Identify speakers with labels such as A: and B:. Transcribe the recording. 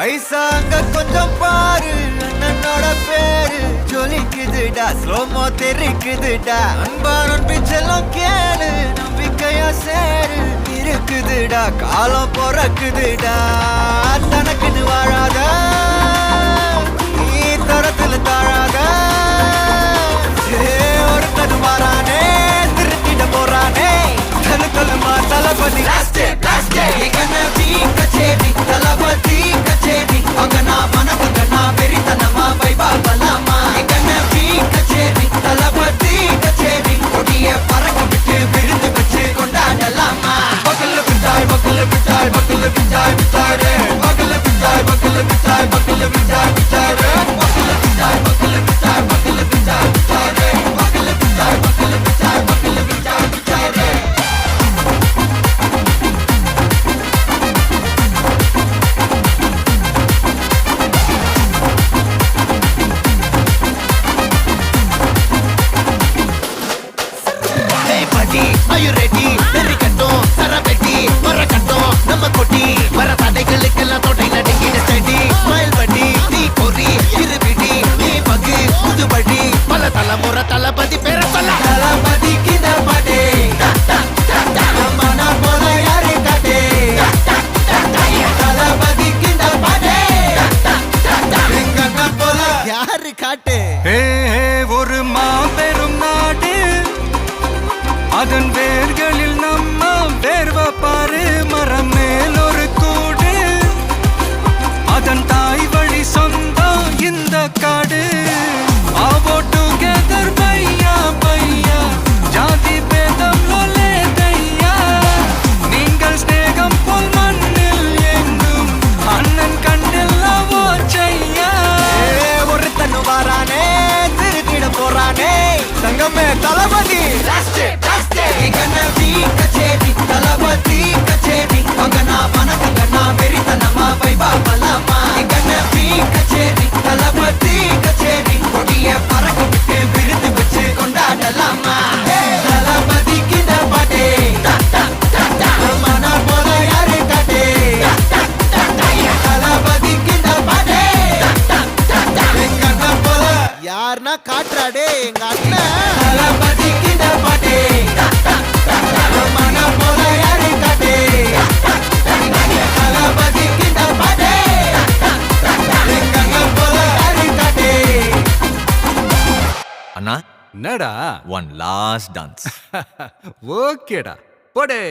A: ஐசாங்க கொஞ்சம் பாரு அண்ணனோட பேரு ஜொலிக்குதுடா ஸ்லோமோ தெரிக்குதுடா அன்பானன் பிச்செல்லாம் கேளு நம்பிக்கையா சேரு இருக்குதுடா காலம் பொறக்குதுடா தனக்குன்னு வாழாத நீ தரத்துல தாழாத ஒருத்தனு மாறானே திருத்திட போறானே தலுக்கலுமா தளபதி தளபதி கச்சேரி அங்கனா மனகனா வெறித்தனமா வைபா பலாமா எங்கனவி கச்சேரி தளபதி கச்சேரி கொடிய பறக்க விட்டு விழுந்து வச்சு கொண்டாடலாமா பக்கல்ல விட்டாய் பக்கல்ல விட்டாய் பக்கல்ல விட்டாய் விட்டாரே பக்கல்ல விட்டாய் பக்கல்ல விட்டாய் பக்கல்ல விட்டாய் விட்டாரே பக்கல்ல விட்டாய் பக்கல்ல விட்டாய் பக்கல்ல விட்டாய் விட்டாரே பக்கல்ல விட்டாய் பக்கல்ல விட்டாய் பக்கல்ல விட்டாய் விட்டாரே Are you ready? Very கட்டும் சரபெட்டி வர கட்டும் நம்ம கொட்டி வர தடைகளுக்கெல்லாம் தொட்டை நடுங்கிட ஸ்டடி ஸ்மைல் பண்ணி நீ பொறி இருவிடி நீ பகு புதுபடி பல தலைமுறை தளபதி பேர சொல்ல தளபதி கிந்த பாட்டே மன போல யாரு காட்டே தளபதி கிந்த பாட்டே எங்க போல யாரு காட்டே
B: ஒரு மாபெரும் நாடு அதன் வேர்களில் நம்ம வேர்வ பாரு மரம் மேல் ஒரு கூடு அதன் தாய் வழி சொந்தம் இந்த காடு ஆவோ டுகெதர் பையா பையா ஜாதி பேதம் லோலே தையா நீங்கள் ஸ்நேகம் போல் மண்ணில் எங்கும் அண்ணன் கண்டில்லவோ செய்யா
A: ஒருத்தனு வாரானே திருத்திட போறானே தங்கமே தளபதி கச்சேரி தளபதி கச்சேரி அங்கனா மனகனா வெறித்தனமா வைபா பலாமா எங்கனவி கச்சேரி தளபதி கச்சேரி கொடிய பறக்க விட்டு விழுந்து வச்சு கொண்டாடலாமா தளபதி கிந்த பாட்டே மன போல யாரு காட்டே தளபதி கிந்த பாட்டே எங்க அண்ணன் போல யாருன்னா காட்டுறாடே எங்க அண்ணன் தளபதி கிந்த பாட்டே
B: என்னடா
A: one last dance
B: ஓகேடா போடே